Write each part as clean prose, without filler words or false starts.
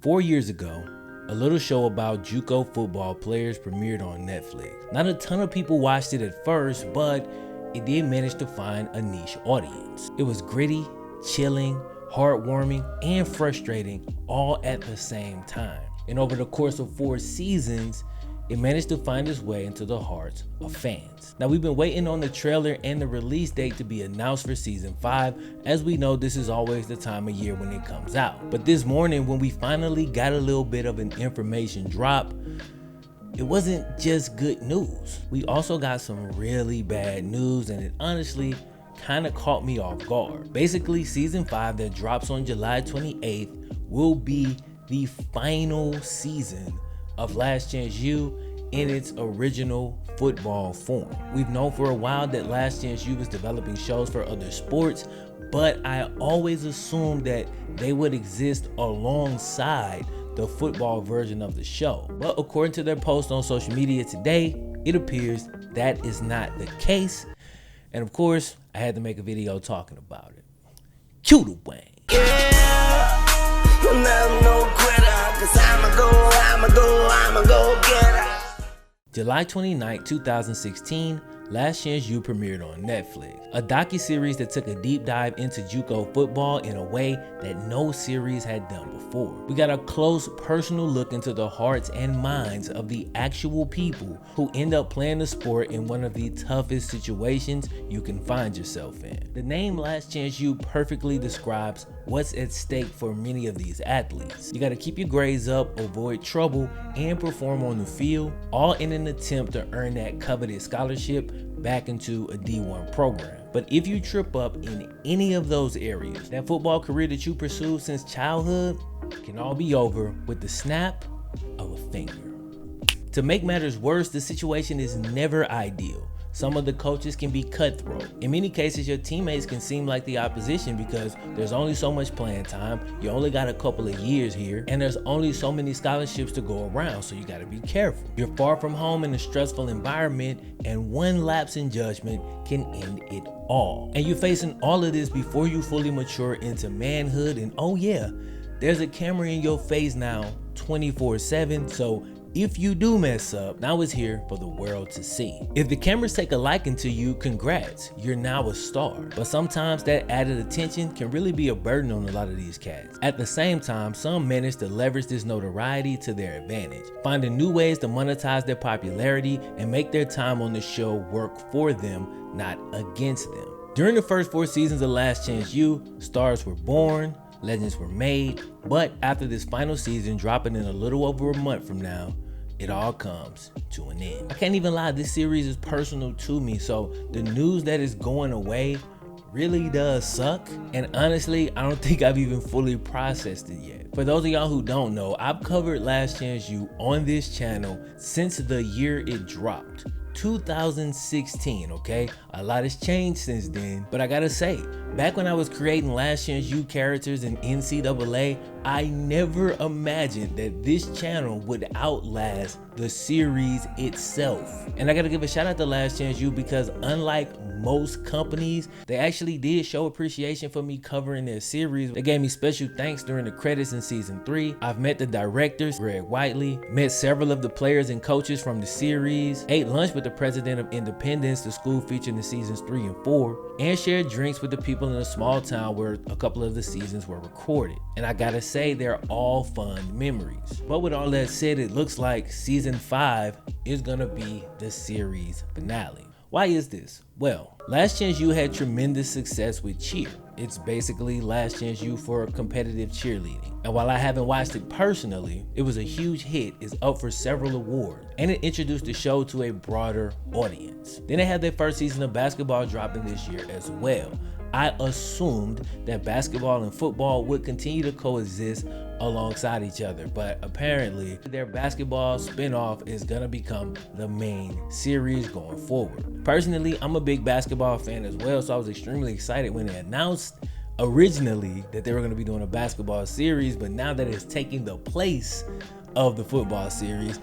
4 years ago, a little show about JUCO football players premiered on Netflix. Not a ton of people watched it at first, but it did manage to find a niche audience. It was gritty, chilling, heartwarming, and frustrating all at the same time. And over the course of 4 seasons, it managed to find its way into the hearts of fans. Now, we've been waiting on the trailer and the release date to be announced for season 5. As we know, this is always the time of year when it comes out. But this morning, when we finally got a little bit of an information drop, it wasn't just good news. We also got some really bad news, and it honestly kind of caught me off guard. Basically, season 5 that drops on July 28th will be the final season of Last Chance U in its original football form. We've known for a while that Last Chance U was developing shows for other sports, but I always assumed that they would exist alongside the football version of the show. But according to their post on social media today, it appears that is not the case. And of course, I had to make a video talking about it. Cue the Wayne. July 29, 2016, Last Chance U premiered on Netflix, a docuseries that took a deep dive into JUCO football in a way that no series had done before. We got a close personal look into the hearts and minds of the actual people who end up playing the sport in one of the toughest situations you can find yourself in. The name Last Chance U perfectly describes what's at stake for many of these athletes. You got to keep your grades up, avoid trouble, and perform on the field, all in an attempt to earn that coveted scholarship back into a D1 program. But if you trip up in any of those areas, that football career that you pursued since childhood can all be over with the snap of a finger. To make matters worse, the situation is never ideal. Some of the coaches can be cutthroat. In many cases, your teammates can seem like the opposition because there's only so much playing time, you only got a couple of years here, and there's only so many scholarships to go around, so you gotta be careful. You're far from home in a stressful environment, and one lapse in judgment can end it all. And you're facing all of this before you fully mature into manhood, and oh yeah, there's a camera in your face now 24/7, so if you do mess up, now it's here for the world to see. If the cameras take a liking to you, congrats, you're now a star. But sometimes that added attention can really be a burden on a lot of these cats. At the same time, some manage to leverage this notoriety to their advantage, finding new ways to monetize their popularity and make their time on the show work for them, not against them. During the first 4 seasons of Last Chance U, stars were born, legends were made, but after this final season dropping in a little over a month from now, it all comes to an end. I can't even lie, this series is personal to me, so the news that is going away really does suck, and honestly, I don't think I've even fully processed it yet. For those of y'all who don't know, I've covered Last Chance U on this channel since the year it dropped. 2016, okay? A lot has changed since then, but I gotta say, back when I was creating Last Chance U characters in NCAA, I never imagined that this channel would outlast the series itself. And I gotta give a shout out to Last Chance U because unlike most companies, they actually did show appreciation for me covering their series. They gave me special thanks during the credits in season 3. I've met the directors, Greg Whiteley, met several of the players and coaches from the series, ate lunch with the president of Independence, the school featured in seasons 3 and 4, and shared drinks with the people in a small town where a couple of the seasons were recorded. And I gotta say, they're all fun memories. But with all that said, it looks like season 5 is gonna be the series finale. Why is this? Well, Last Chance U had tremendous success with cheer. It's basically Last Chance U for competitive cheerleading. And while I haven't watched it personally, it was a huge hit, it's up for several awards, and it introduced the show to a broader audience. Then they had their first season of basketball dropping this year as well. I assumed that basketball and football would continue to coexist alongside each other, but apparently their basketball spinoff is gonna become the main series going forward. Personally, I'm a big basketball fan as well, so I was extremely excited when they announced originally that they were gonna be doing a basketball series, but now that it's taking the place of the football series,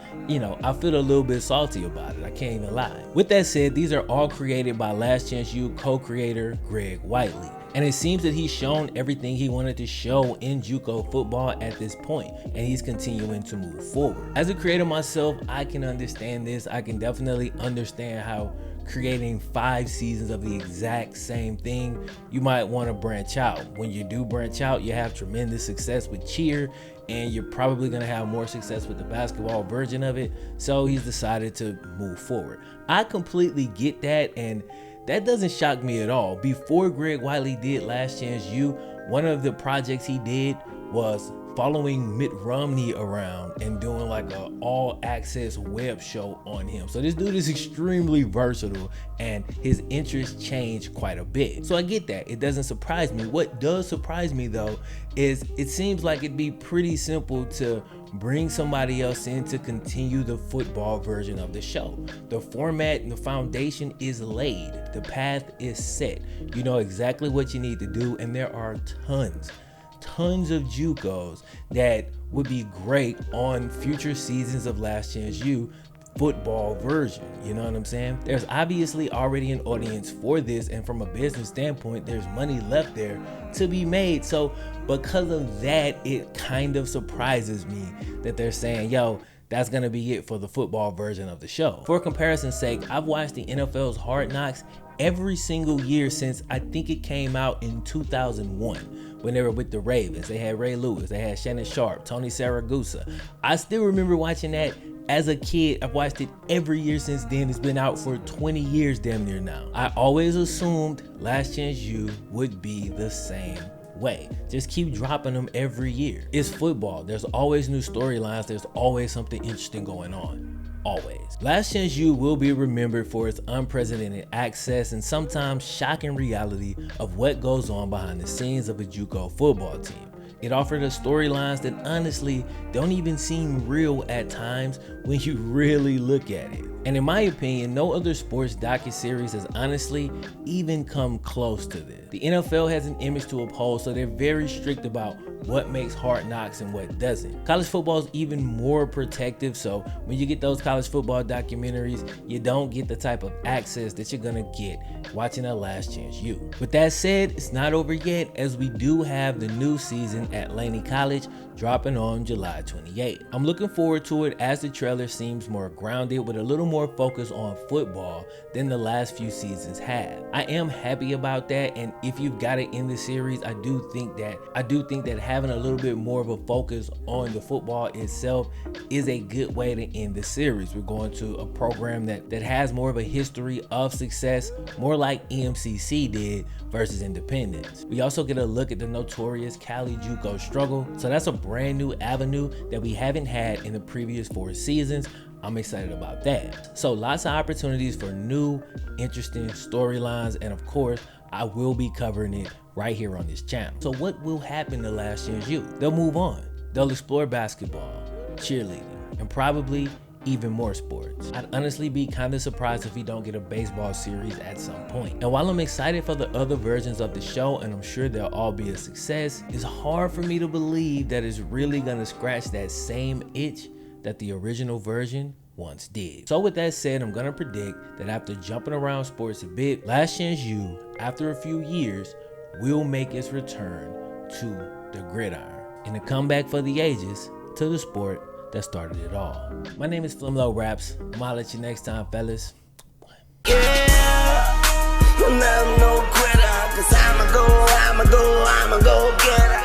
I feel a little bit salty about it, I can't even lie. With that said, these are all created by Last Chance U co-creator Greg Whiteley. And it seems that he's shown everything he wanted to show in JUCO football at this point, and he's continuing to move forward. As a creator myself, I can understand this. I can definitely understand how creating 5 seasons of the exact same thing, you might want to branch out. When you do branch out, you have tremendous success with cheer, and you're probably going to have more success with the basketball version of it. So he's decided to move forward. I completely get that, and that doesn't shock me at all. Before Greg Whiteley did Last Chance U, one of the projects he did was following Mitt Romney around and doing like a all access web show on him. So this dude is extremely versatile, and his interests change quite a bit. So I get that. It doesn't surprise me. What does surprise me though is it seems like it'd be pretty simple to bring somebody else in to continue the football version of the show. The format and the foundation is laid. The path is set. You know exactly what you need to do, and there are tons of JUCOs that would be great on future seasons of Last Chance U football version. You know what I'm saying? There's obviously already an audience for this, and from a business standpoint, there's money left there to be made. So because of that, it kind of surprises me that they're saying, yo, that's gonna be it for the football version of the show. For comparison's sake, I've watched the NFL's Hard Knocks every single year since I think it came out in 2001. When they were with the Ravens. They had Ray Lewis, they had Shannon Sharp, Tony Saragusa. I still remember watching that as a kid. I've watched it every year since then. It's been out for 20 years damn near now. I always assumed Last Chance U would be the same way. Just keep dropping them every year. It's football. There's always new storylines. There's always something interesting going on. Always. Last Chance U will be remembered for its unprecedented access and sometimes shocking reality of what goes on behind the scenes of a JUCO football team. It offered us storylines that honestly don't even seem real at times when you really look at it. And in my opinion, no other sports docuseries has honestly even come close to this. The NFL has an image to uphold, so they're very strict about what makes Hard Knocks and what doesn't. College football is even more protective, so when you get those college football documentaries, you don't get the type of access that you're gonna get watching a Last Chance U. With that said, it's not over yet, as we do have the new season at Laney College dropping on July 28th. I'm looking forward to it, as the trailer seems more grounded with a little more focus on football than the last few seasons have. I am happy about that, and if you've got it in the series, I do think that having a little bit more of a focus on the football itself is a good way to end the series. We're going to a program that has more of a history of success, more like EMCC did versus Independence. We also get a look at the notorious Cali JUCO struggle, so that's a brand new avenue that we haven't had in the previous 4 seasons. I'm excited about that. So lots of opportunities for new, interesting storylines, and of course, I will be covering it right here on this channel. So what will happen to Last Chance U? They'll move on. They'll explore basketball, cheerleading, and probably even more sports. I'd honestly be kind of surprised if we don't get a baseball series at some point. And while I'm excited for the other versions of the show, and I'm sure they'll all be a success, it's hard for me to believe that it's really gonna scratch that same itch that the original version once did. So with that said, I'm gonna predict that after jumping around sports a bit, Last Chance U, after a few years, will make its return to the gridiron in a comeback for the ages to the sport that started it all. My name is FlemLo Raps. I'm gonna let you next time, fellas. Yeah, I'm no quitter, 'cause I'ma go get it.